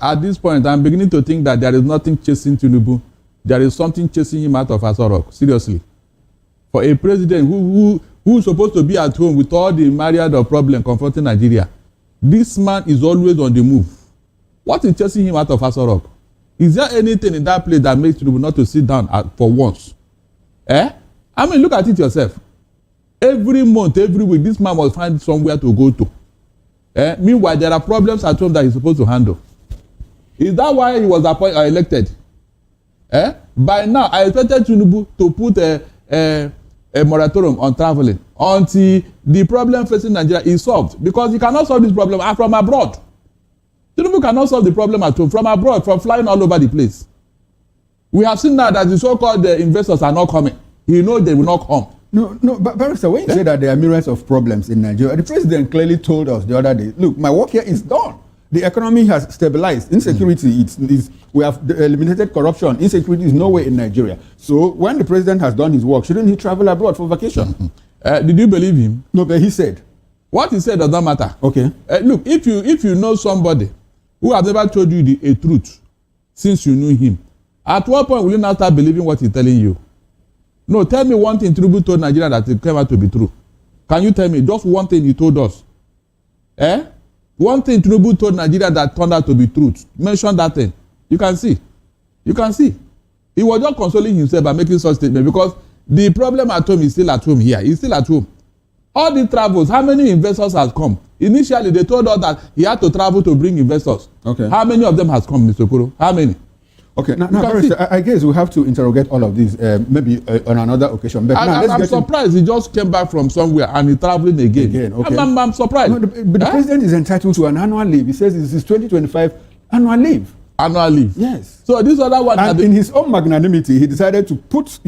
At this point, I'm beginning to think that there is nothing chasing Tinubu. There is something chasing him out of AsoRock. Seriously. For a president who is supposed to be at home with all the myriad of problems confronting Nigeria, this man is always on the move. What is chasing him out of AsoRock? Is there anything in that place that makes Tinubu not to sit down for once? I mean, look at it yourself. Every month, every week, this man must find somewhere to go to. Meanwhile, there are problems at home that he's supposed to handle. Is that why he was elected? By now, I expected Tinubu to put a moratorium on traveling until the problem facing Nigeria is solved, because he cannot solve this problem from abroad. Tinubu cannot solve the problem at home from abroad, from flying all over the place. We have seen now that the so-called investors are not coming. He knows they will not come. No, but Barrister, when you say that there are myriads of problems in Nigeria, the president clearly told us the other day, look, my work here is done. The economy has stabilized. Insecurity, we have eliminated corruption. Insecurity is nowhere in Nigeria. So when the president has done his work, shouldn't he travel abroad for vacation? Did you believe him? No, but he said. What he said does not matter. Okay. Look, if you know somebody who has never told you a truth since you knew him, at what point will you now start believing what he's telling you? No, tell me one thing Tinubu told Nigeria that it came out to be true. Can you tell me just one thing he told us? One thing Tinubu told Nigeria that turned out to be truth. Mention that thing. You can see. You can see. He was just consoling himself by making such statement, because the problem at home is still at home here. He's still at home. All the travels, how many investors has come? Initially, they told us that he had to travel to bring investors. Okay. How many of them has come, Mr. Okoro? How many? Okay, now I guess we have to interrogate all of these maybe on another occasion. But I'm surprised he just came back from somewhere and he's traveling again. Okay. I'm surprised. No, but the president is entitled to an annual leave. He says it's his 2025 annual leave. Annual leave? Yes. So this other one... And in his own magnanimity, he decided to put,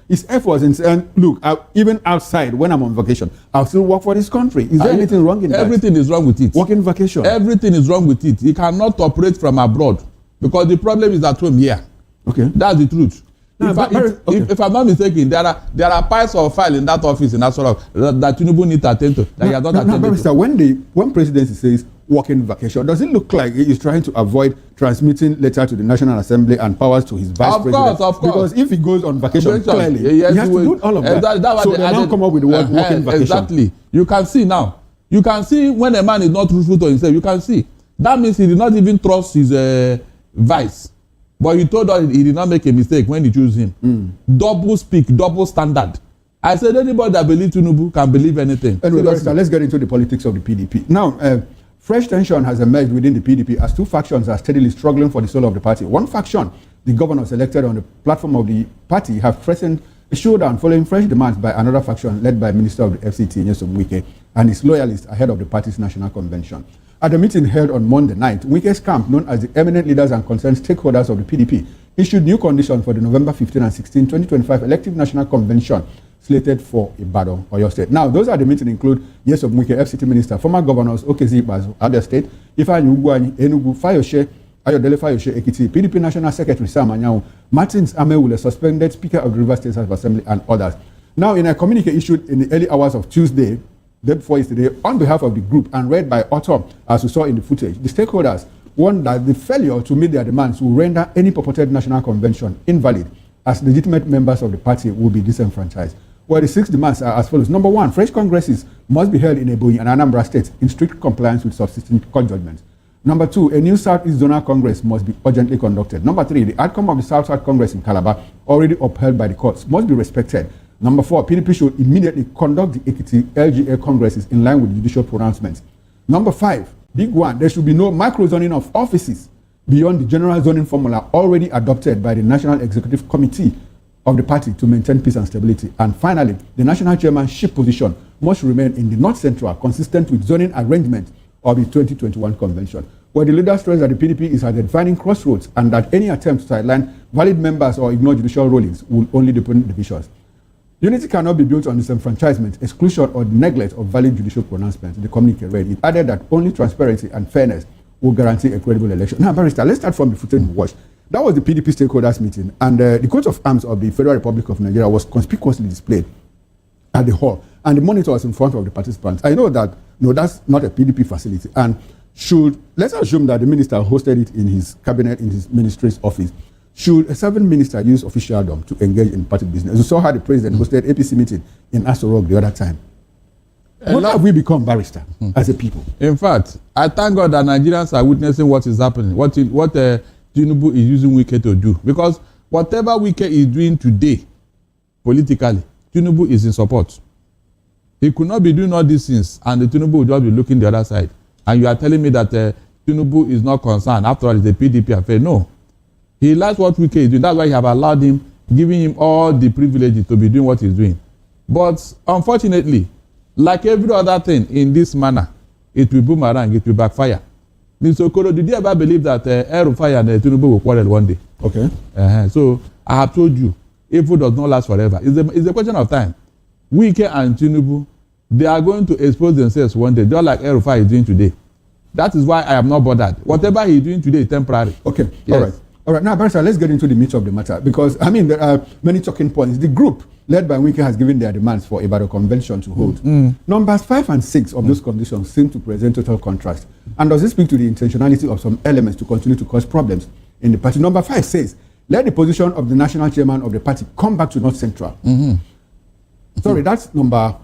his efforts in saying, look, even outside, when I'm on vacation, I'll still work for this country. Is there anything wrong in that? Everything is wrong with it. Working vacation? Everything is wrong with it. He cannot operate from abroad, because the problem is at home here. Okay. That's the truth. No, if I'm not mistaken, there are piles of files in that office in AsoRock that Tinubu needs to attend to. That he has not attended to. When presidency says working vacation, does it look like he is trying to avoid transmitting letter to the National Assembly and powers to his vice president? Of course. Because if he goes on vacation, clearly, he has to do all of that. So they now come up with the word working vacation. Exactly. You can see now. You can see when a man is not truthful to himself. You can see. That means he did not even trust his vice. But he told us he did not make a mistake when he chose him. Double speak, double standard. I said anybody that believes Tinubu can believe anything. Anyway, let's get into the politics of the PDP. Now, fresh tension has emerged within the PDP as two factions are steadily struggling for the soul of the party. One faction, the governors elected on the platform of the party, have threatened a showdown following fresh demands by another faction led by Minister of the FCT, Nyesom Wike, and his loyalists ahead of the party's national convention. At a meeting held on Monday night, Wike's camp, known as the eminent leaders and concerned stakeholders of the PDP, issued new conditions for the November 15 and 16, 2025 elective national convention slated for Ibadan, Oyo State. Now, those at the meeting include Nyesom Wike, FCT Minister, former governors Okezi Igbo, Abia State, Ifeanyi Ugwuanyi, Enugu, Fayose, Ayodele Fayose, Ekiti, PDP National Secretary Sam Anyanwu, Martins Amewule, suspended Speaker of the Rivers State House of Assembly, and others. Now, in a communique issued in the early hours of Tuesday, day before yesterday, on behalf of the group and read by author, as we saw in the footage, the stakeholders warned that the failure to meet their demands will render any purported national convention invalid, as legitimate members of the party will be disenfranchised. Well, the 6 demands are as follows. Number 1, fresh congresses must be held in Ebonyi and Anambra states in strict compliance with subsisting court judgments. Number 2, a new Southeast Zonal Congress must be urgently conducted. Number 3, the outcome of the South-South Congress in Calabar, already upheld by the courts, must be respected. Number 4, PDP should immediately conduct the Ekiti LGA Congresses in line with judicial pronouncements. Number 5, big one, there should be no micro-zoning of offices beyond the general zoning formula already adopted by the National Executive Committee of the party to maintain peace and stability. And finally, the national chairmanship position must remain in the North Central, consistent with zoning arrangement of the 2021 convention, where the leader stressed that the PDP is at a defining crossroads and that any attempt to sideline valid members or ignore judicial rulings will only deepen divisions. Unity cannot be built on disenfranchisement, exclusion, or neglect of valid judicial pronouncements. The communique read. It added that only transparency and fairness will guarantee a credible election. Now, Barrister, let's start from the footage we watched. That was the PDP stakeholders meeting, and the coat of arms of the Federal Republic of Nigeria was conspicuously displayed at the hall, and the monitor was in front of the participants. I know that, no, that's not a PDP facility, and let's assume that the minister hosted it in his cabinet, in his ministry's office. Should a serving minister use officialdom to engage in party business? You saw how the president hosted APC meeting in AsoRock the other time. What have we become, barrister, as a people? In fact, I thank God that Nigerians are witnessing what is happening, what Tinubu is using Wike to do. Because whatever Wike is doing today, politically, Tinubu is in support. He could not be doing all these things, and the Tinubu will just be looking the other side. And you are telling me that Tinubu is not concerned. After all, it's a PDP affair. No. He likes what Wike is doing. That's why he have allowed him, giving him all the privileges to be doing what he's doing. But unfortunately, like every other thing in this manner, it will boomerang, it will backfire. Mr. Okoro, did you ever believe that El-Rufai and Tinubu will quarrel one day? Okay. So I have told you, evil does not last forever. It's a question of time. Wike and Tinubu, they are going to expose themselves one day, just like El-Rufai is doing today. That is why I am not bothered. Whatever he is doing today is temporary. Okay. Yes. All right. All right. Now, barrister, let's get into the meat of the matter, because I mean there are many talking points. The group led by Wike has given their demands for Ibadan Convention to hold. Numbers 5 and 6 of those conditions seem to present total contrast. And does this speak to the intentionality of some elements to continue to cause problems in the party? Number 5 says, let the position of the national chairman of the party come back to North Central. Sorry, that's number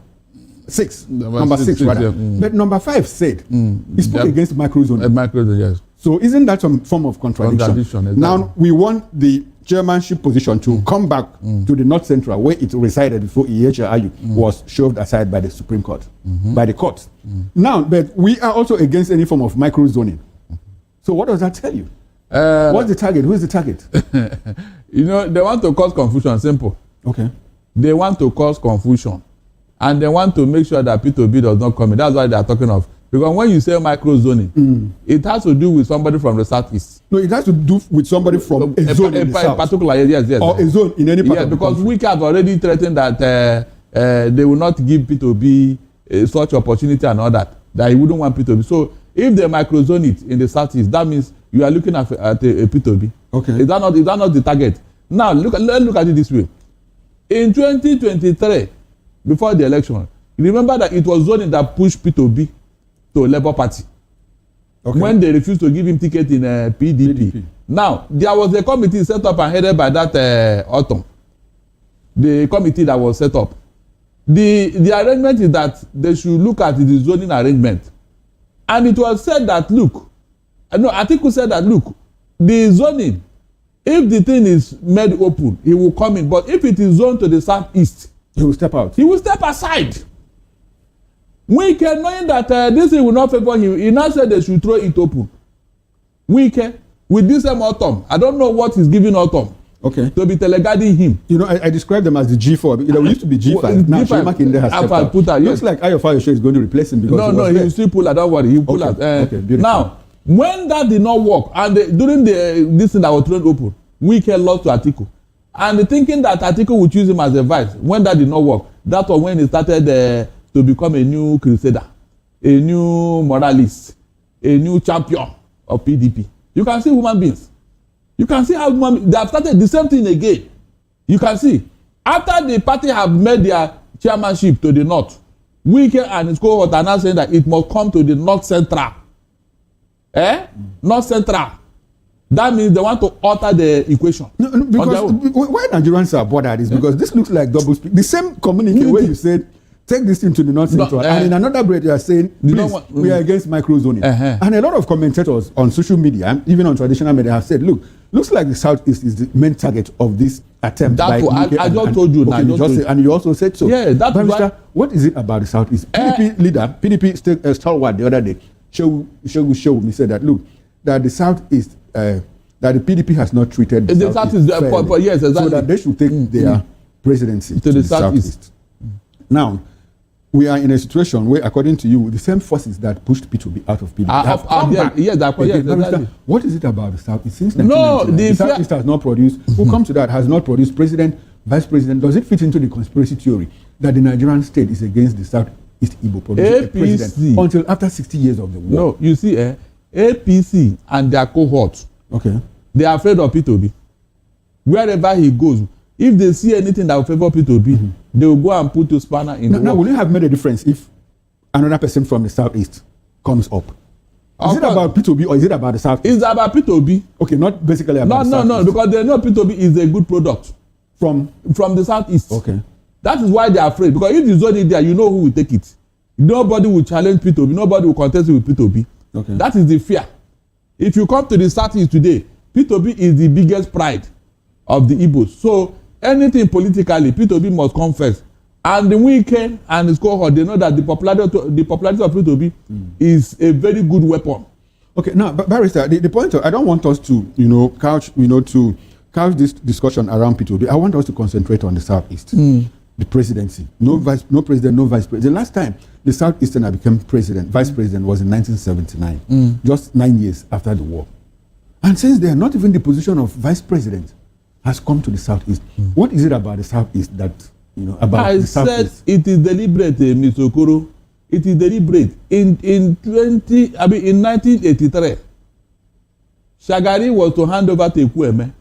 6. Number 6 rather. Yeah. But number 5 said, he spoke against microzoning. Microzoning, yes. So isn't that some form of contradiction? Exactly. Now, we want the chairmanship position to come back to the North Central, where it resided before EHRU was shoved aside by the Supreme Court, by the courts. Now, but we are also against any form of microzoning. So what does that tell you? What's the target? Who is the target? They want to cause confusion, simple. Okay. They want to cause confusion. And they want to make sure that Peter Obi does not come in. That's why they are talking of. Because when you say microzoning, it has to do with somebody from the southeast. No, it has to do with somebody from a zone in the south. Particular, yes. Or a zone in any part of the country. Because Wike have already threatened that they will not give Peter Obi such opportunity and all that he wouldn't want Peter Obi. So if they microzone it in the southeast, that means you are looking at a Peter Obi. Okay. Is that not the target? Now, let's look at it this way. In 2023, before the election, remember that it was zoning that pushed Peter Obi to Labour Party. Okay. When they refused to give him ticket in PDP. Now, there was a committee set up and headed by that autumn. The committee that was set up. The arrangement is that they should look at the zoning arrangement. And it was said that, Atiku said that, the zoning, if the thing is made open, he will come in. But if it is zoned to the southeast, he will step out. He will step aside. Wike, knowing that this thing will not favor him, he now said they should throw it open. Wike, with this same autumn, I don't know what is giving autumn. Okay. To be teleguiding him. I describe them as the G4. We used to be G5. Now Makinde has stepped out. Looks like Ayofayoshe is going to replace him because he will still pull out. Don't worry, he will pull out. Okay, beautiful. Now, when that did not work, and during this thing that was thrown open, Wike lost to Atiku. And thinking that Atiku would choose him as a vice, when that did not work, that was when he started to become a new crusader, a new moralist, a new champion of PDP. You can see human beings. You can see how they have started the same thing again. You can see. After the party have made their chairmanship to the north, Wike and his cohort are now saying that it must come to the North Central. North Central. That means they want to alter the equation. No, because why Nigerians are bothered is because this looks like double speak. The same communique where you said, take this thing to the North Central, and in another breath you are saying, please, we are against microzoning. And a lot of commentators on social media, even on traditional media, have said, looks like the Southeast is the main target of this attempt. I just told you now. And you also said so. Yeah, that's why. What is it about the Southeast? PDP leader, PDP stalwart the other day, showed me said that, that the Southeast, that the PDP has not treated the Southeast fairly, yes, exactly. so that they should take their presidency to the Southeast. Now, we are in a situation where, according to you, the same forces that pushed Peter Obi out of PDP have come back. Yes, exactly. What is it about the South? It seems the Southeast has not produced, who come to that, has not produced president, vice president. Does it fit into the conspiracy theory that the Nigerian state is against the Southeast Igbo producing a president until after 60 years of the war? No, you see, APC and their cohorts, they are afraid of Peter Obi. Wherever he goes, if they see anything that will favor Peter Obi, they will go and put a spanner in the Now, will it have made a difference if another person from the Southeast comes up? Is it about P2B or is it about the South? It's about P2B. Okay, not basically about the South. No, because they know P2B is a good product from the Southeast. Okay. That is why they are afraid, because if you zone it there, you know who will take it. Nobody will challenge P2B. Nobody will contest it with P2B. Okay. That is the fear. If you come to the Southeast today, P2B is the biggest pride of the Igbos. So anything politically, P2B must come first. And the Wike and his cohort, they know that the popularity of P2B is a very good weapon. Okay, now, Barrister, the point I don't want us to, couch this discussion around P2B. I want us to concentrate on the Southeast. The presidency. No president, no vice president. The last time the Southeasterner became vice president was in 1979, just 9 years after the war. And since then, not even the position of vice president has come to the Southeast. What is it about the Southeast that, about the Southeast? I said it is deliberate, Mr. Okoro. It is deliberate. In 1983, Shagari was to hand over to Ekwueme.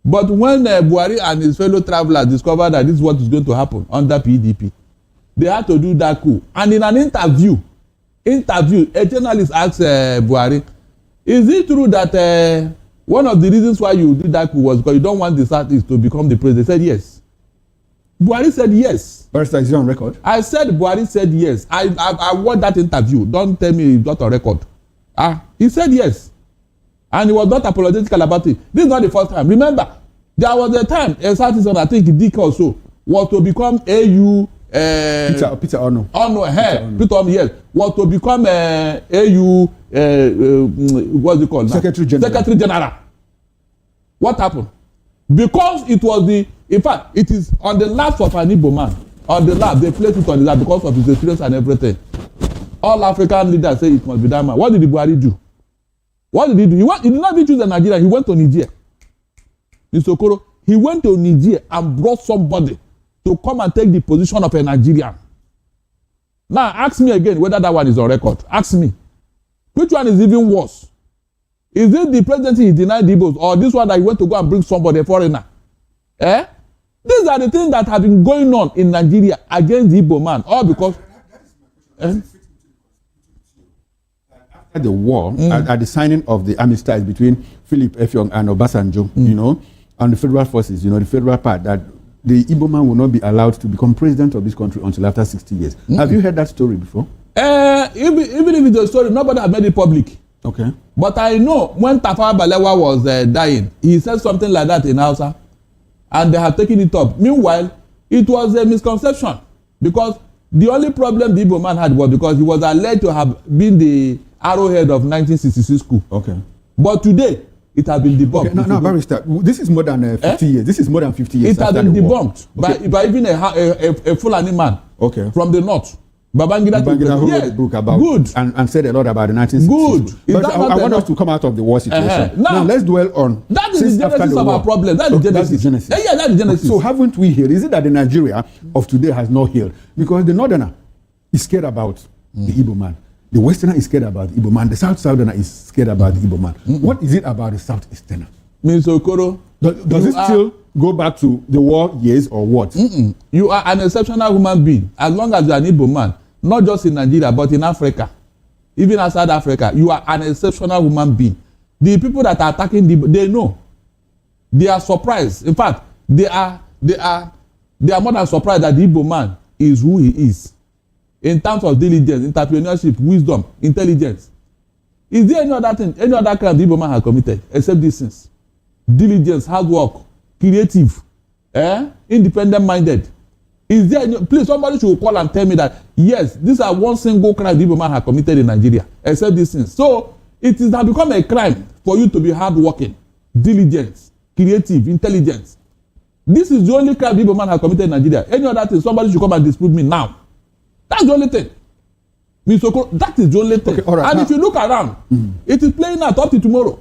But when Buhari and his fellow travelers discovered that this is what is going to happen under PDP, they had to do that coup. And in an interview, a journalist asked Buhari, is it true that one of the reasons why you did that coup was because you don't want the Southeast to become the president? They said yes. Buhari said yes. Barrister, is it on record? I said Buhari said yes. I want that interview. Don't tell me it's not on record. He said yes. And he was not apologetical about it. This is not the first time. Remember, there was a time, a Southeastern, I think Dick also, was to become AU. Peter Ono. Peter Obi, yes. Was to become AU, what's it called now? Secretary General. What happened? Because it was in fact, it is on the lap of an Igbo man. On the lap, they placed it on the lap because of his experience and everything. All African leaders say it must be that man. What did the Buhari do? What did he do? He did not even choose a Nigeria. He went to Niger. Mr. Okoro, he went to Niger and brought somebody to come and take the position of a Nigerian. Now, ask me again whether that one is on record. Ask me. Which one is even worse? Is it the presidency he denied the Igbos, or this one that he went to go and bring somebody, a foreigner? These are the things that have been going on in Nigeria against the Igbo man, all because... After the war, at the signing of the armistice between Philip Effiong and Obasanjo, and the federal forces, the federal part, that the Igbo man will not be allowed to become president of this country until after 60 years. Have you heard that story before? Even if it's a story, nobody has made it public. Okay. But I know when Tafawa Balewa was dying, he said something like that in Hausa, and they have taken it up. Meanwhile, it was a misconception, because the only problem the Igbo man had was because he was alleged to have been the arrowhead of 1966 coup. Okay. But today, it has been debunked. Okay, now, Barrister, this is more than 50 years. This is more than 50 years. It has been debunked by even a Fulani man from the north. Babangida who wrote a book about and said a lot about the 1960s. Good. But I want us to come out of the war situation. Now, let's dwell on. That is the genesis of our problem. That's the genesis. Yeah, that's the genesis. So haven't we healed? Is it that the Nigeria of today has not healed? Because the Northerner is scared about the Igbo man. The Westerner is scared about the Igbo man. The Southerner is scared about the Igbo man. What is it about the Southeasterner? Mr. Okoro, does it still go back to the war years or what? You are an exceptional human being. As long as you are an Igbo man, not just in Nigeria, but in Africa, even outside Africa, you are an exceptional human being. The people that are attacking they know. They are surprised. In fact, they are more than surprised that the Igbo man is who he is. In terms of diligence, entrepreneurship, wisdom, intelligence. Is there any other thing, any other crime the Igbo man has committed except these things? Diligence, hard work, creative, independent-minded. Is there any, please, somebody should call and tell me that, yes, these are one single crime the Igbo man has committed in Nigeria, except these things. So, it has now become a crime for you to be hardworking, diligent, creative, intelligent. This is the only crime the Igbo man has committed in Nigeria. Any other thing, somebody should come and dispute me now. That's the only thing. Mr. Okoro, that is the only thing. Okay, right, and if you look around, it is playing out up to tomorrow.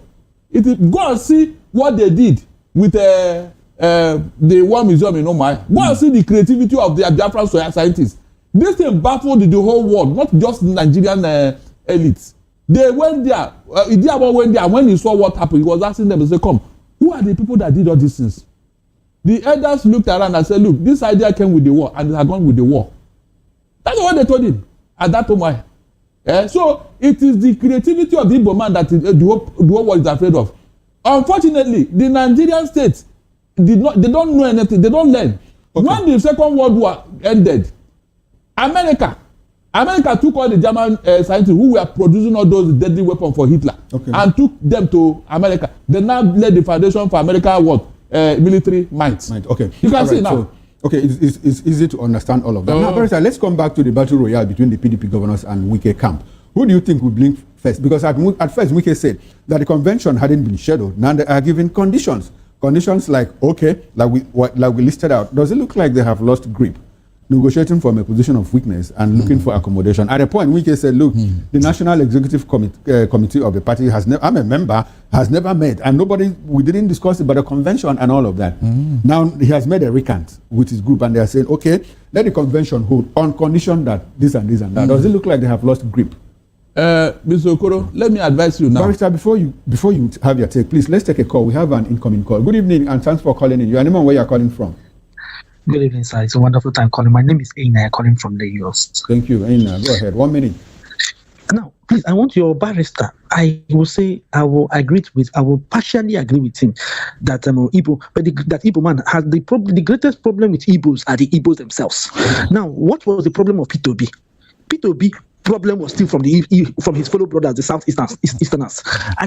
It is, go and see what they did with the War Museum in Omai. Go and see the creativity of the Biafran scientists. This thing baffled the whole world, not just Nigerian elites. They went there. Idiabo went there, and when he saw what happened, he was asking them to say, come, who are the people that did all these things? The elders looked around and said, look, this idea came with the war, and it had gone with the war. That's what they told him at that time. So it is the creativity of the Igbo man that is, the whole world is afraid of. Unfortunately, the Nigerian state they don't know anything, they don't learn. Okay. When the Second World War ended, America took all the German scientists who were producing all those deadly weapons for Hitler, okay, and took them to America. They now laid the foundation for American military might. Okay, you can see now. So, okay, it's easy to understand all of that. Now, Barrister, let's come back to the battle royale between the PDP governors and Wike camp. Who do you think would blink first? Because at first Wike said that the convention hadn't been scheduled. Now they are given conditions. Conditions like, okay, like we listed out. Does it look like they have lost grip, negotiating from a position of weakness and looking for accommodation? At a point, Wike said, look, the National Executive Committee of the party I'm a member, has never met, and we didn't discuss it, but the convention and all of that. Now, he has made a recant with his group, and they are saying, okay, let the convention hold on condition that this and this and that. Does it look like they have lost grip? Mr. Okoro, let me advise you now. Barrister, before you have your take, please, let's take a call. We have an incoming call. Good evening, and thanks for calling in. Your name and where you're calling from. Good evening, sir. It's a wonderful time calling. My name is Aina, calling from the US. Thank you, Aina. Go ahead. 1 minute. Now, please, I want your barrister. I will partially agree with him that Igbo, but that Igbo man has the greatest problem with Igbos are the Igbos themselves. Now, what was the problem of Peter Obi? Peter Obi problem was still from his fellow brothers, the Southeasterners.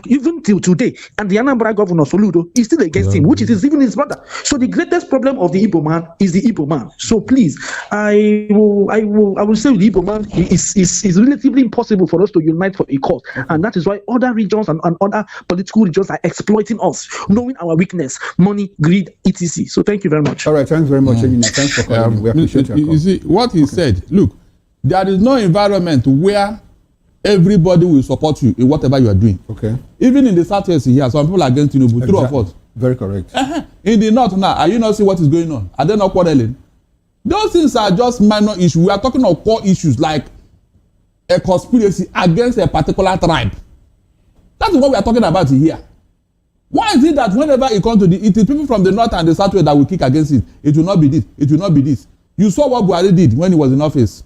Even till today, and the Anambra governor Soludo is still against him, which is even his brother. So the greatest problem of the Igbo man is the Igbo man. So please, I will say the Igbo man is relatively impossible for us to unite for a cause, and that is why other regions and other political regions are exploiting us, knowing our weakness, money, greed, etc. So thank you very much. All right, thanks very much. Thanks for calling. We appreciate your call. You see what he said. Look. There is no environment where everybody will support you in whatever you are doing. Okay. Even in the Southwest here, some people are against Tinubu. True or false? Very correct. In the North now, are you not seeing what is going on? Are they not quarreling? Those things are just minor issues. We are talking of core issues like a conspiracy against a particular tribe. That is what we are talking about here. Why is it that whenever it comes to it is people from the North and the Southwest that will kick against it? It will not be this. It will not be this. You saw what Buhari did when he was in office.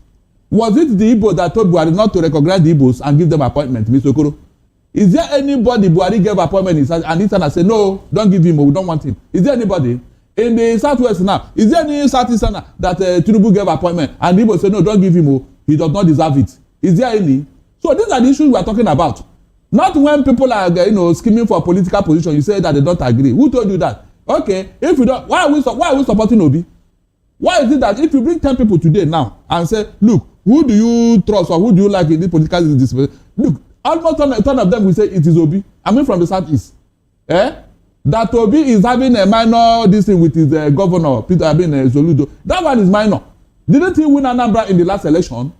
Was it the Igbo that told Buhari not to recognize the Igbos and give them appointment, Mr. Okoro? Is there anybody Buhari gave appointment and Eastern said, no, don't give him, we don't want him? Is there anybody? In the Southwest now, is there any Southeastern that Tinubu gave appointment and the Igbo said, no, don't give him, he does not deserve it? Is there any? So these are the issues we are talking about. Not when people are scheming for a political position, you say that they don't agree. Who told you that? Okay, if you don't, why are we supporting Obi? Why is it that if you bring 10 people today now and say, look, who do you trust or who do you like in this political system? Look, almost 10 of them will say it is Obi. I mean from the Southeast. That Obi is having a minor this thing with his governor, Peter Obi Soludo. That one is minor. Didn't he win Anambra in the last election?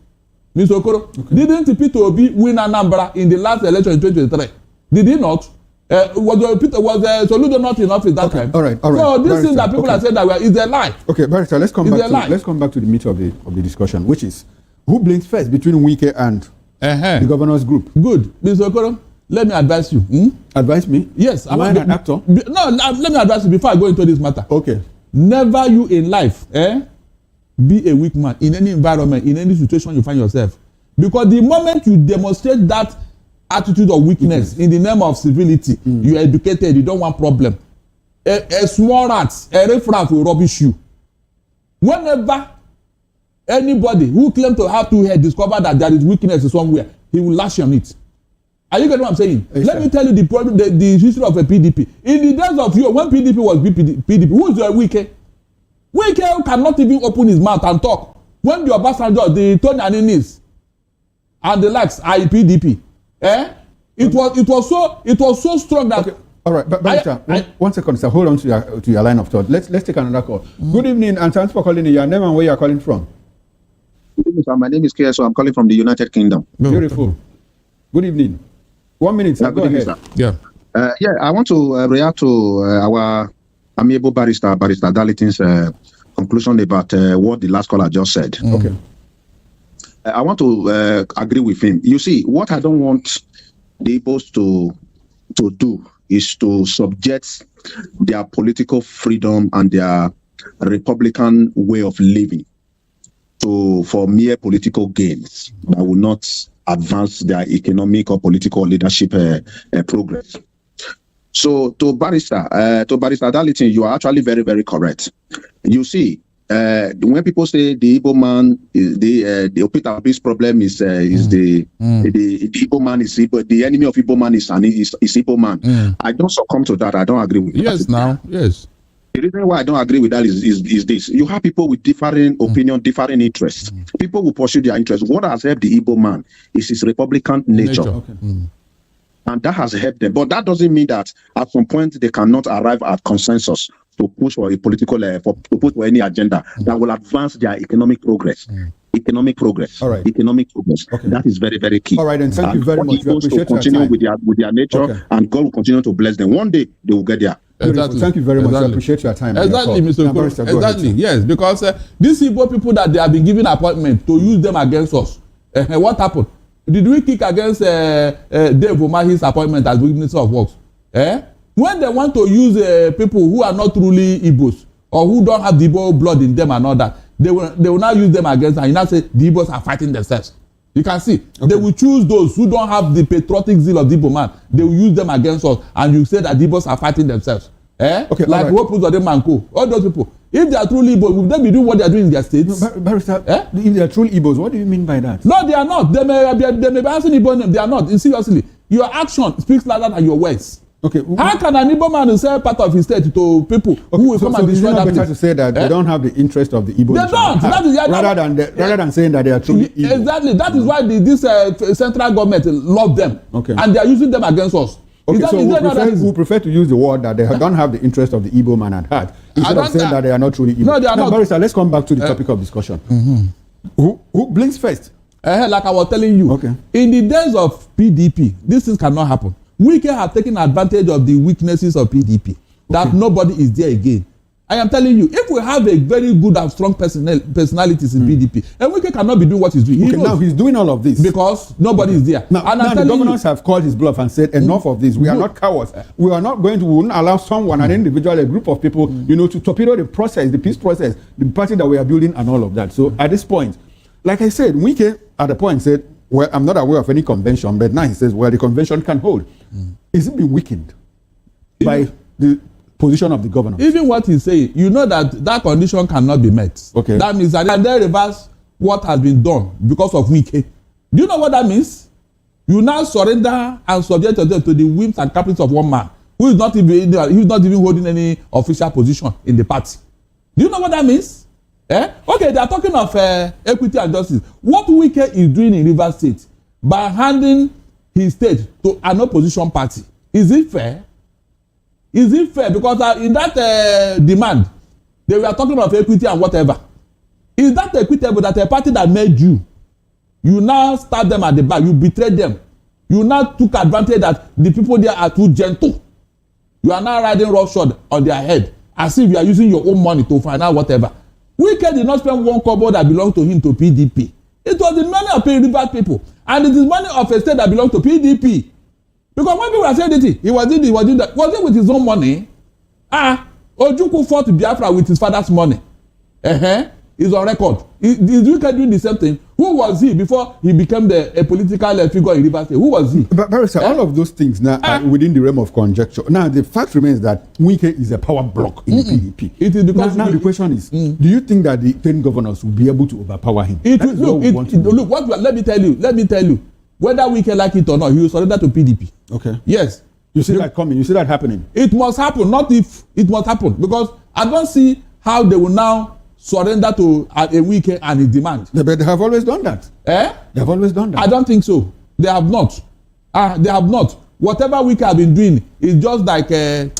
Mr. Okoro? Okay. Didn't Peter Obi win Anambra in the last election in 2023? Did he not? Was Soludo not in office that time? All right. So this thing that people are saying that is a lie. Okay, Barrister, let's come back to the meat of the discussion, which is who blinks first between Wike and the governor's group? Good. Mr. Okoro, let me advise you. Advise me? Yes. Am I an actor? No, let me advise you before I go into this matter. Okay. Never you in life be a weak man in any environment, in any situation you find yourself. Because the moment you demonstrate that attitude of weakness in the name of civility, you are educated, you don't want problem. A small rat, a riffraff will rubbish you. Whenever anybody who claims to have two heads discover that there is weakness somewhere, he will lash on it. Are you getting what I'm saying? Yes, Let me tell you the problem, the history of a PDP. In the days of you, when PDP was PDP, who is your Wike? Wike cannot even open his mouth and talk. When the Obasanjo, the Tony Aninis, and the likes are PDP, it was so strong that. Okay. All right, but Barrister, 1 second, sir. Hold on to your line of thought. Let's take another call. Good evening, and thanks for calling in. Your name and where you are calling from. Good evening, sir. My name is KSO. I'm calling from the United Kingdom. Beautiful. Good evening. 1 minute, sir. Go ahead. Sir. Yeah. I want to react to our amiable Barrister Darlington's conclusion about what the last caller just said. Okay. I want to agree with him. You see, what I don't want the Igbos to do is to subject their political freedom and their Republican way of living for mere political gains that will not advance their economic or political leadership progress. So to Barrister Darlington, you are actually very, very correct. You see, when people say the Igbo man is the Peter Obi's problem is the Igbo man is Igbo, the enemy of Igbo man is Igbo man. I don't succumb to that. I don't agree with that. Yes. The reason why I don't agree with that is this. You have people with differing opinion, differing interests. People will pursue their interests. What has helped the Igbo man is his Republican nature. Okay. And that has helped them. But that doesn't mean that at some point they cannot arrive at consensus to push for a political, to push for any agenda that will advance their economic progress. Economic progress. All right. Economic progress. Okay. That is very, very key. All right, and thank you very much. We appreciate continue with their nature, and God will continue to bless them. One day they will get there. Exactly. Thank you very much. I appreciate your time. Exactly, Mr. Okoro. Exactly, yes, because these Igbo people that they have been given appointment to use them against us. What happened? Did we kick against Dave Umahi's appointment as Minister of Works? When they want to use people who are not truly Igbos or who don't have the Igbo blood in them and all that, they will now use them against, and you now say the Igbos are fighting themselves. You can see, they will choose those who don't have the patriotic zeal of the Igbo man. They will use them against us, and you say that the Igbos are fighting themselves. Okay, like Wopus or the Manko, all those people. If they are truly Igbo, will they be doing what they are doing in their states? No, Barrister, if they are truly Igbos, what do you mean by that? No, they are not. They may be answering Igbo name. They are not. Seriously, your action speaks louder than your words. Okay. How can an Igbo man sell part of his state to people who will come and destroy that place? Better to say that they don't have the interest of the Igbo. They don't. That is, rather than saying that they are truly Igbo. Exactly. That is why this central government love them. Okay. And they are using them against us. Okay, we prefer to use the word that they don't have the interest of the Igbo man at heart instead of saying that they are not truly Igbo. No, they are not. Barrister, let's come back to the topic of discussion. Who blinks first? Like I was telling you, in the days of PDP, these things cannot happen. Wike have taken advantage of the weaknesses of PDP, that nobody is there again. I am telling you, if we have a very good and strong personalities in PDP, and Wike cannot be doing what he's doing. Now he's doing all of this because nobody is there. Now the governors have called his bluff and said, enough of this. We are not cowards. We are not going to allow someone, an individual, a group of people, to torpedo the process, the peace process, the party that we are building and all of that. So at this point, like I said, Wike at the point said, well, I'm not aware of any convention, but now he says, well, the convention can hold. Is it being weakened by the position of the governor? Even what he's saying, you know that condition cannot be met. Okay. That means that they reverse what has been done because of Wike. Do you know what that means? You now surrender and subject yourself to the whims and caprices of one man who is not even holding any official position in the party. Do you know what that means? Okay, they are talking of equity and justice. What Wike is doing in Rivers State by handing his state to an opposition party, is it fair? Is it fair? Because in that demand, they were talking of equity and whatever. Is that equitable that a party that made you now stab them at the back, you betrayed them, you now took advantage that the people there are too gentle, you are now riding roughshod on their head as if you are using your own money to finance whatever. Wike did not spend one kobo that belonged to him to PDP. It was the money of Rivers people, and it is money of a state that belonged to PDP. Because when people are saying it, he was doing that. Was it with his own money? Ojukwu fought Biafra with his father's money. He's on record. Is Wike doing the same thing? Who was he before he became a political figure in Rivers State? Who was he? But Barrister, all of those things now are within the realm of conjecture. Now the fact remains that Wike is a power block in the PDP. It is because now the question is, do you think that the 10 governors will be able to overpower him? Let me tell you. Whether Wike like it or not, he will surrender to PDP. Okay. Yes. You see that coming. You see that happening. It must happen. Not if it must happen, because I don't see how they will now surrender to a Wike and his demand. But they have always done that. They have always done that. I don't think so. They have not. They have not. Whatever Wike have been doing is just like a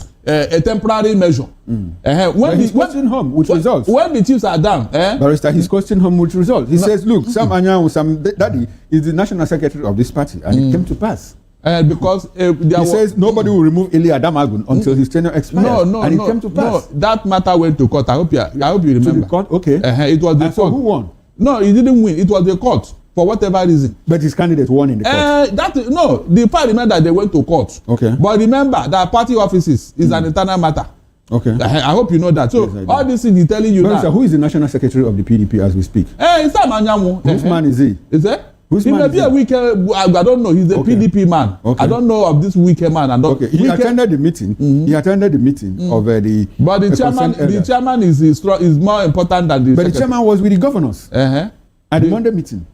temporary measure. He's coasting home with results. When the chiefs are down, Barrister, he's coasting home with results. He says, look, Sam Anyanwu, Sam Daddy is the national secretary of this party, and it came to pass. Because he says nobody will remove Eli Adamagun until his tenure expires. And it came to pass. No, that matter went to court. I hope you remember. To the court? Okay. It was the court. So who won? No, he didn't win. It was the court for whatever reason. But his candidate won in the court. The part remember that they went to court. Okay. But remember that party offices is an internal matter. Okay. I hope you know that. So yes, all these things he's telling you now. Who is the national secretary of the PDP as we speak? It's Sam Anyanwu. Whose man is he? Is it? Who's he man may is be a it? Wike. I don't know. He's a PDP man. Okay. I don't know of this Wike man. And Okay, he attended the meeting. He attended the meeting of the. But the chairman is more important than the. But the chairman was with the governors Uh-huh. at the Monday meeting.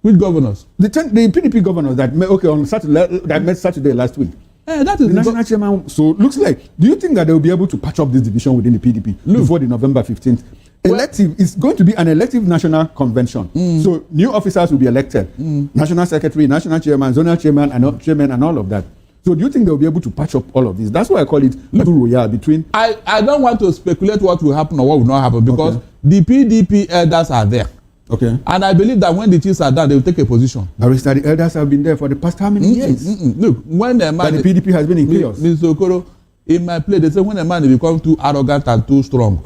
Which governors? The PDP governors that met, on Saturday, that met Saturday last week. That is the national chairman. So looks like. Do you think that they will be able to patch up this division within the PDP before the November 15th? Elective is going to be an elective national convention. So new officers will be elected. National secretary, national chairman, zonal chairman, and all of that. So do you think they'll be able to patch up all of this? That's why I call it battle royale between. I don't want to speculate what will happen or what will not happen because the PDP elders are there. Okay. And I believe that when the chiefs are done, they will take a position. Barrister, the elders have been there for the past how many years? Look, when the man. But the PDP has been in chaos. Mr. Okoro, in my play, they say when a man becomes too arrogant and too strong,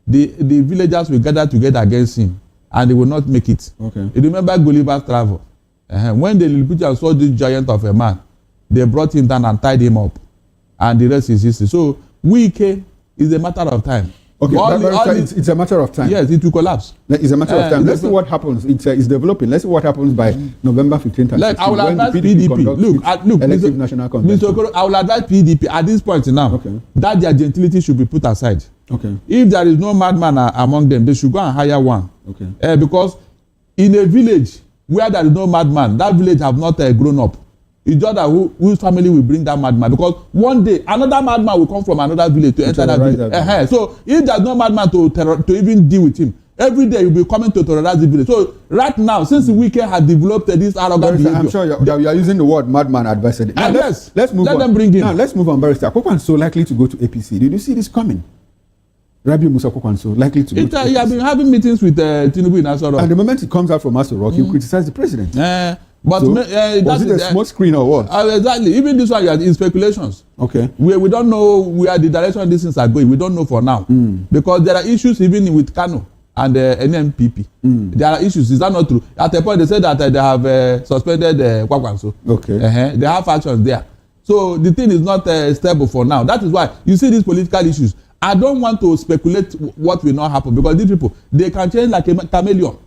the villagers will gather together against him and they will not make it. Okay. You remember Gulliver's travel? When the Lilliputians saw this giant of a man, they brought him down and tied him up. And the rest is history. So Wike is a matter of time. Okay, it's a matter of time. Yes, it will collapse. It's a matter of time. Let's see what happens. It's developing. Let's see what happens by November 15th and 16th. Like I will advise PDP. Look, elective national convention. Mr. Okoro, I will advise PDP at this point now that their gentility should be put aside. Okay. If there is no madman among them, they should go and hire one. Okay. Because in a village where there is no madman, that village have not grown up. It's just that whose family will bring that madman, because one day another madman will come from another village to enter that village. So if there's no madman to even deal with him, every day he will be coming to terrorize the village. So right now, since Wike has developed this arrogant behavior, I'm sure you are using the word madman advisedly. Now let's move on. Let them bring him. Now let's move on. Barrister Kwakwanso likely to go to APC. Did you see this coming? Rabiu Musa Kwakwanso likely to go to APC. He has been having meetings with Tinubu in AsoRock. And the moment he comes out from AsoRock, he criticize the president. But so, was it a smoke screen or what? Exactly. Even this one, you are in speculations. Okay. We don't know where the direction these things are going. We don't know for now. Because there are issues even with Kano and NNPP. There are issues. Is that not true? At a point, they said that they have suspended Kwakwanso. Okay. They have actions there. So the thing is not stable for now. That is why you see these political issues. I don't want to speculate what will not happen, because these people, they can change like a chameleon.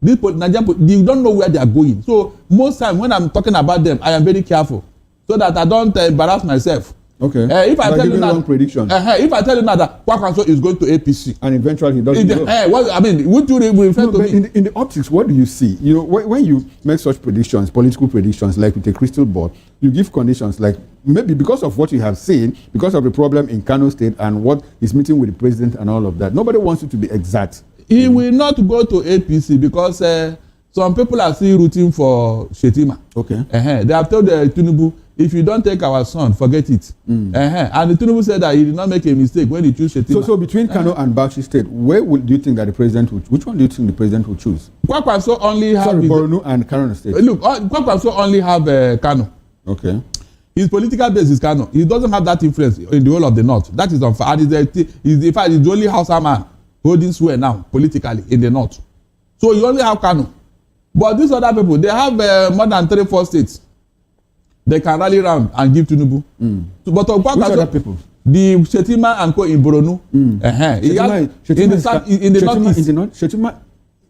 These Nigerian, you don't know where they are going. So most time when I'm talking about them, I am very careful so that I don't embarrass myself. Okay. If I tell you now, prediction. If I tell you now that Kwakwanso is going to APC, and eventually he doesn't go. Well, I mean, would you refer to me? In the optics, what do you see? You know, when you make such predictions, political predictions, like with a crystal ball, you give conditions like maybe because of what you have seen, because of the problem in Kano State and what is meeting with the president and all of that. Nobody wants you to be exact. He will not go to APC because some people are still rooting for Shetima. Okay. They have told Tinubu, if you don't take our son, forget it. And the Tinubu said that he did not make a mistake when he chose Shetima. So between Kano and Bauchi State, where do you think that the president would? Which one do you think the president would choose? Kwakwanso only have. Sorry, Borno and Kano State. Look, Kwakwanso only have Kano. Okay. His political base is Kano. He doesn't have that influence in the whole of the north. That is unfair. And in fact, he's the only Hausa man holding sway now politically in the north. So you only have Kano. But these other people, they have more than 3-4 states. They can rally around and give Tinubu. So, but which other people? The Shetima and Co in Borno. In the northeast. Shetima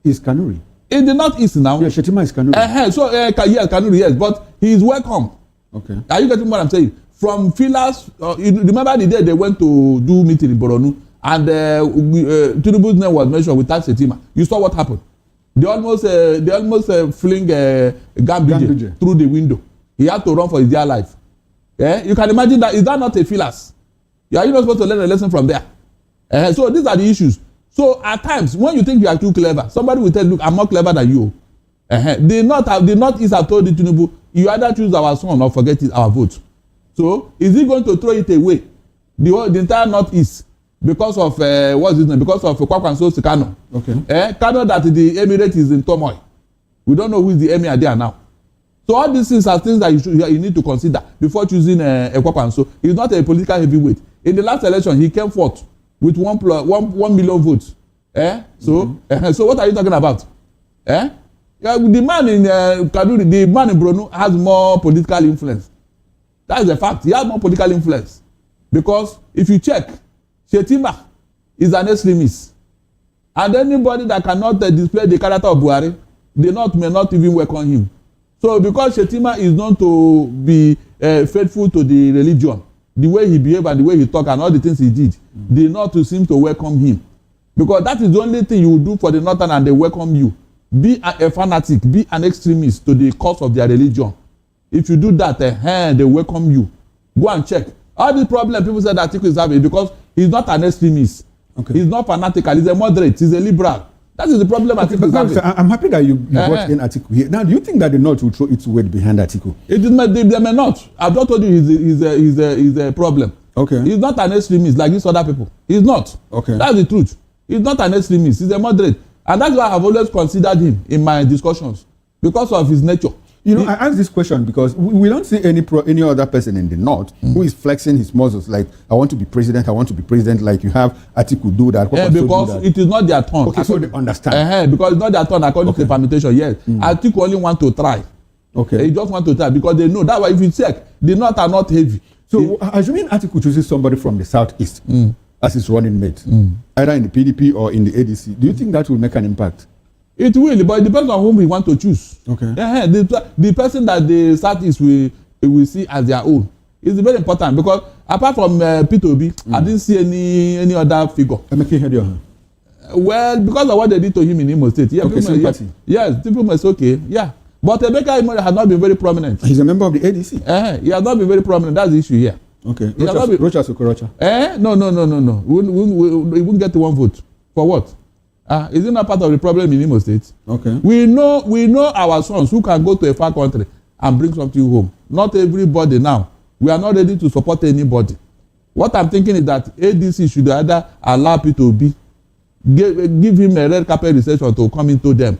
is Kanuri. In the northeast now. Yeah, Shetima is Kanuri. So yes, Kanuri, yes, but he is welcome. Okay. Are you getting what I'm saying? From Filas, you remember the day they went to do meeting in Borno, and Tinubu's name was mentioned without Shetima. You saw what happened. They almost fling Gambije through the window. He had to run for his dear life. You can imagine that. Is that not a Filas? Are you not supposed to learn a lesson from there? So these are the issues. So at times, when you think you are too clever, somebody will tell you, look, I'm more clever than you. The Northeast have told the Tinubu, you either choose our son or forget it, our vote. So is he going to throw it away? The entire Northeast because of what's his name? Because of Kwakwanso Kano. Okay. Kano that the emirate is in turmoil. We don't know who is the emir there now. So all these things are things that you need to consider before choosing Kwakwanso. He's not a political heavyweight. In the last election, he came forth with 1 million votes. So what are you talking about? The man in Kaduna, the man in Borno has more political influence. That is a fact. He has more political influence. Because if you check, Shetima is an extremist. And anybody that cannot display the character of Buhari the North may not even welcome him. So because Shetima is known to be faithful to the religion, the way he behaved and the way he talked and all the things he did, the North seem to welcome him. Because that is the only thing you will do for the Northern and they welcome you. Be a fanatic, be an extremist to the cause of their religion. If you do that, they welcome you. Go and check. All the problem people say that Atiku is having because he's not an extremist. Okay. He's not fanatical. He's a moderate. He's a liberal. That is the problem Atiku is having. I'm happy that you brought in Atiku here. Now, do you think that the North will throw its weight behind Atiku? They may not. I've just told you he's a problem. Okay. He's not an extremist like these other people. He's not. Okay. That's the truth. He's not an extremist. He's a moderate. And that's why I've always considered him in my discussions because of his nature. You know, I ask this question because we don't see any other person in the North who is flexing his muscles like, I want to be president, like you have Atiku do that. Because do that? It is not their turn. Okay, so they understand. Because it's not their turn according to the permutation, yes. Atiku only want to try. Okay. They just want to try because they know. That's why if you check, the North are not heavy. So assuming Atiku chooses somebody from the Southeast as his running mate, either in the PDP or in the ADC, do you think that will make an impact? It will, but it depends on whom we want to choose. Okay. The person that the Southeast will see as their own is very important because apart from Peter Obi, I didn't see any other figure. Well, because of what they did to him in Imo State. Yeah, okay, yes, people must okay. Yeah. But Emeka Imori has not been very prominent. He's a member of the ADC. He has not been very prominent. That's the issue here. Okay. Rocha Sokorocha. No. We won't get one vote. For what? Is it not part of the problem in Imo State? Okay. We know our sons who can go to a far country and bring something home. Not everybody now. We are not ready to support anybody. What I'm thinking is that ADC should either allow Peter Obi, give him a red carpet reception to come into them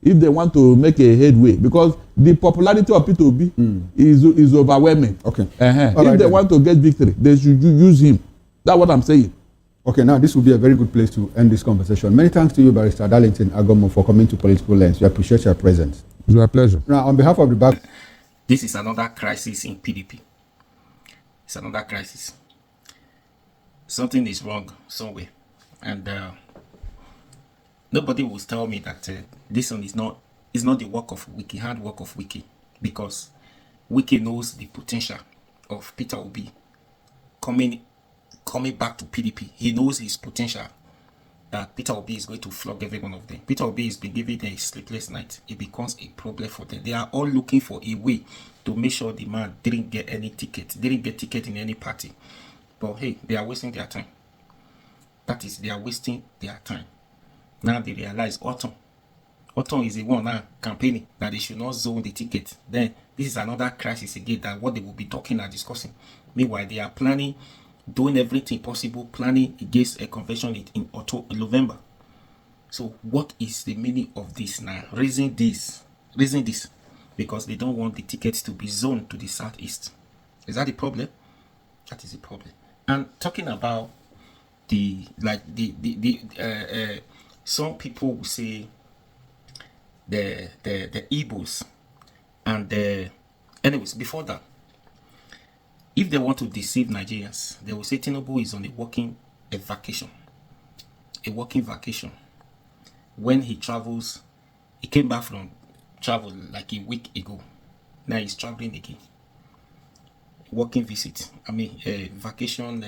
if they want to make a headway, because the popularity of Peter Obi is overwhelming. Okay. If they want to get victory, they should use him. That's what I'm saying. Okay, now this will be a very good place to end this conversation. Many thanks to you, Barrister Darlington Agomo, for coming to Political Lens. We appreciate your presence. It's my pleasure. Now, on behalf of the back... This is another crisis in PDP. It's another crisis. Something is wrong somewhere. And nobody will tell me that this one is not the work of Wike, hard work of Wike, because Wike knows the potential of Peter Obi coming back to PDP. He knows his potential, that Peter Obi is going to flog every one of them. Peter Obi has been given a sleepless night. It becomes a problem for them. They are all looking for a way to make sure the man didn't get ticket in any party. But hey, they are wasting their time. That is, they are wasting their time. Now they realize Autumn is the one now campaigning that they should not zone the ticket. Then this is another crisis again, that what they will be talking and discussing. Meanwhile, they are planning, doing everything possible, planning against a convention in November. So what is the meaning of this now? Raising this because they don't want the tickets to be zoned to the Southeast. Is that the problem? That is the problem. And talking about some people will say the Igbos and anyways, before that, if they want to deceive Nigerians, they will say Tinubu is on a working vacation. When he travels, he came back from travel like a week ago. Now he's traveling again. Working visit. I mean, vacation.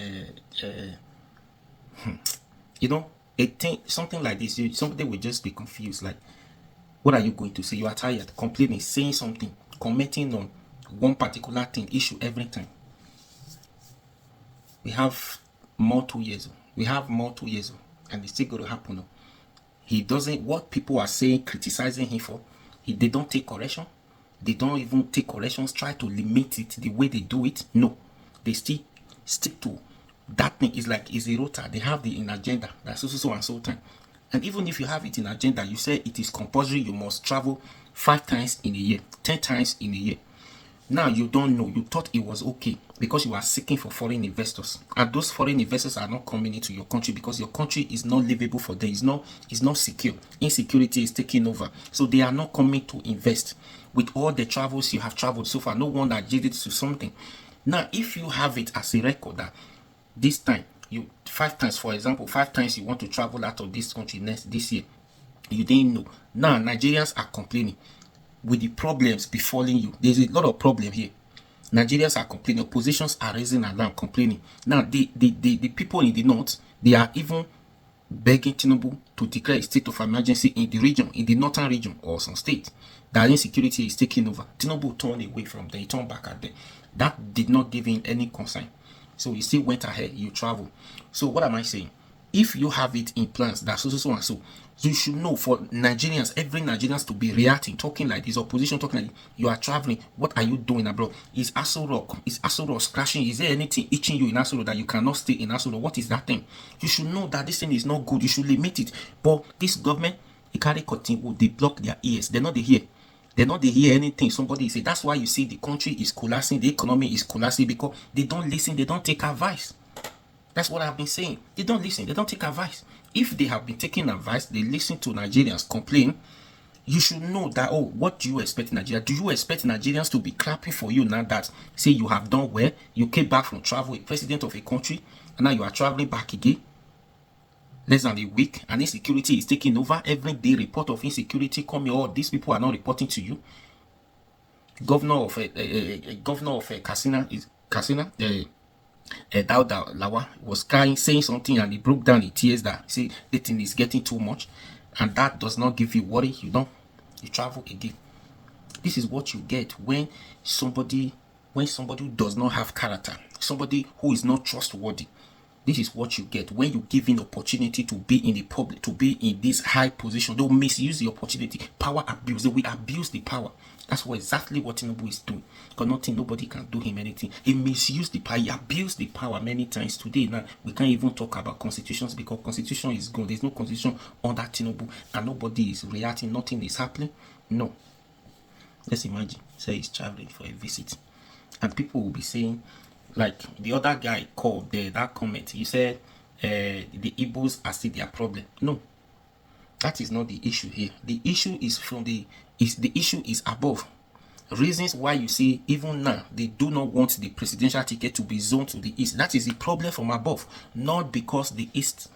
Something like this. Somebody will just be confused. Like, what are you going to say? You are tired, complaining, saying something, commenting on one particular thing, issue every time. We have more 2 years. And it's still going to happen. He doesn't, what people are saying, criticizing him for, they don't take correction. They don't even take corrections, try to limit it the way they do it. No, they still stick to that thing. It's like, it's a rota. They have the in agenda. That's so and so time. And even if you have it in agenda, you say it is compulsory, you must travel 5 times in a year, 10 times in a year. Now you don't know. You thought it was okay because you are seeking for foreign investors, and those foreign investors are not coming into your country because your country is not livable for them. It's not secure. Insecurity is taking over, so they are not coming to invest. With all the travels you have traveled so far, no one agreed to something. Now, if you have it as a record that this time you 5 times, for example, 5 times you want to travel out of this country this year, You didn't know. Now Nigerians are complaining with the problems befalling you. There's a lot of problem here. Nigerians are complaining. Oppositions are raising alarm, complaining. Now the people in the north, they are even begging Tinubu to declare a state of emergency in the region, in the northern region or some state. That insecurity is taking over. Tinubu turned away from them. He turned back at them. That did not give him any concern. So he still went ahead. You travel. So what am I saying? If you have it in plans that so and so, you should know for Nigerians, every Nigerians to be reacting, talking like this, opposition talking like this. You are traveling. What are you doing abroad? Is AsoRock? Is AsoRock crashing? Is there anything itching you in AsoRock that you cannot stay in AsoRock? What is that thing? You should know that this thing is not good. You should limit it. But this government, they carry cutting, they block their ears. They're not hear. They're not hear anything somebody say. That's why you see the country is collapsing, the economy is collapsing, because they don't listen, they don't take advice. That's what I've been saying. They don't listen, they don't take advice. If they have been taking advice, they listen to Nigerians complain. You should know that, oh, what do you expect in Nigeria? Do you expect Nigerians to be clapping for you now that, say, you have done well, you came back from travel, a president of a country, and now you are traveling back again? Less than a week, and insecurity is taking over. Every day report of insecurity coming. Oh, these people are not reporting to you. Governor of Katsina Dauda Lawa was crying, saying something, and he broke down in tears that say the thing is getting too much, and that does not give you worry. You travel again. This is what you get when somebody who does not have character, somebody who is not trustworthy. This is what you get when you give an opportunity to be in the public, to be in this high position. They'll misuse the opportunity. Power abuse. They will abuse the power. That's exactly what Tinubu is doing. Because nobody can do him anything. He misused the power. He abused the power many times. Today, now, we can't even talk about constitutions because constitution is gone. There's no constitution under Tinubu. And nobody is reacting. Nothing is happening. No. Let's imagine. Say he's traveling for a visit. And people will be saying, like the other guy called that comment, he said the Igbos are still their problem. No, that is not the issue here. The issue is the issue is above. Reasons why you see even now they do not want the presidential ticket to be zoned to the east. That is the problem from above, not because the east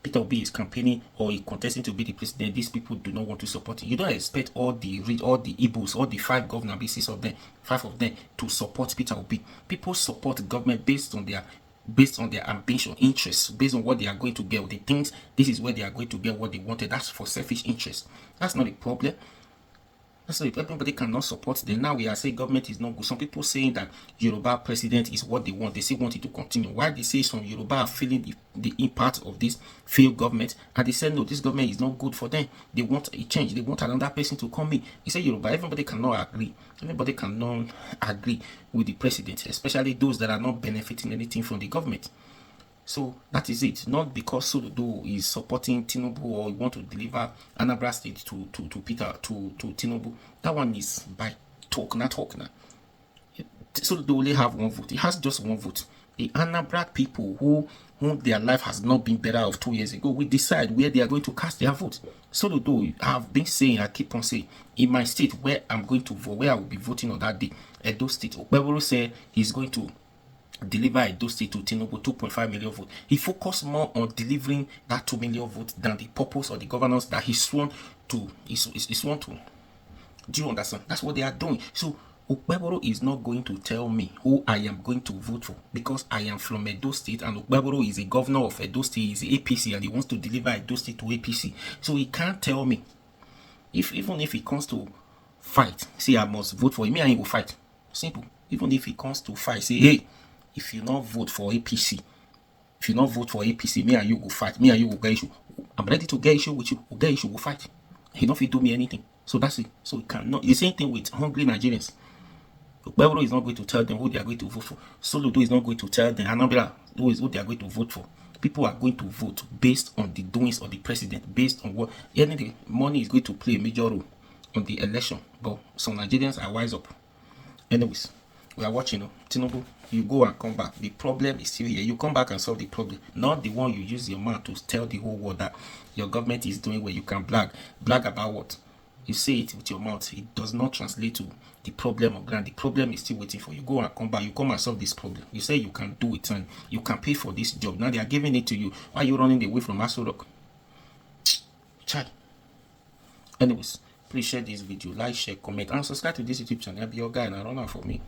Peter Obi is campaigning or is contesting to be the president. These people do not want to support him. You don't expect all the Igbos, all the 5 governor bases of them, 5 of them to support Peter Obi. People support the government based on their ambition, interests, based on what they are going to get. They think this is where they are going to get what they wanted. That's for selfish interest. That's not a problem. So if everybody cannot support them, now we are saying government is not good. Some people saying that Yoruba president is what they want. They still want it to continue. Why they say some Yoruba are feeling the impact of this failed government, and they said no, this government is not good for them. They want a change. They want another person to come in. He said Yoruba, everybody cannot agree. Everybody cannot agree with the president, especially those that are not benefiting anything from the government. So that is it. Not because Soludo is supporting Tinubu or want to deliver Anambra State to Tinubu. That one is by talk now. Soludo only have 1 vote. He has just 1 vote. The Anambra people who their life has not been better of 2 years ago, we decide where they are going to cast their vote. Soludo, I have been saying, I keep on saying, in my state where I'm going to vote, where I will be voting on that day, Edo State, Okpebolo said he's going to deliver Edo State to Tinubu 2.5 million votes. He focused more on delivering that 2 million votes than the purpose of the governance that he's sworn to. Do you understand? That's what they are doing. So Okpebolo is not going to tell me who I am going to vote for because I am from Edo State and Okpebolo is a governor of Edo State, he's APC and he wants to deliver Edo State to APC. So he can't tell me. Even if he comes to fight, say I must vote for him, me and he will fight. Simple. Even if he comes to fight, say, hey, if you not vote for APC, me and you will fight. Me and you will get issue. I'm ready to get issue with you. We'll get issue, we'll fight. He not fit do me anything. So that's it. So it cannot. The same thing with hungry Nigerians. Okpebolo is not going to tell them who they are going to vote for. Soludo is not going to tell them Anambra who they are going to vote for. People are going to vote based on the doings of the president, based on what anything. Money is going to play a major role on the election. But some Nigerians are wise up. Anyways, we are watching. Tinubu, you go and come back. The problem is still here. You come back and solve the problem, not the one you use your mouth to tell the whole world that your government is doing where you can brag about what you say it with your mouth. It does not translate to the problem of ground. The problem is still waiting for you. Go and come back. You come and solve this problem. You say you can do it and you can pay for this job. Now they are giving it to you. Why are you running away from AsoRock? Chai. Anyways, please share this video, like, share, comment, and subscribe to this YouTube channel. Be your guy and a runner for me.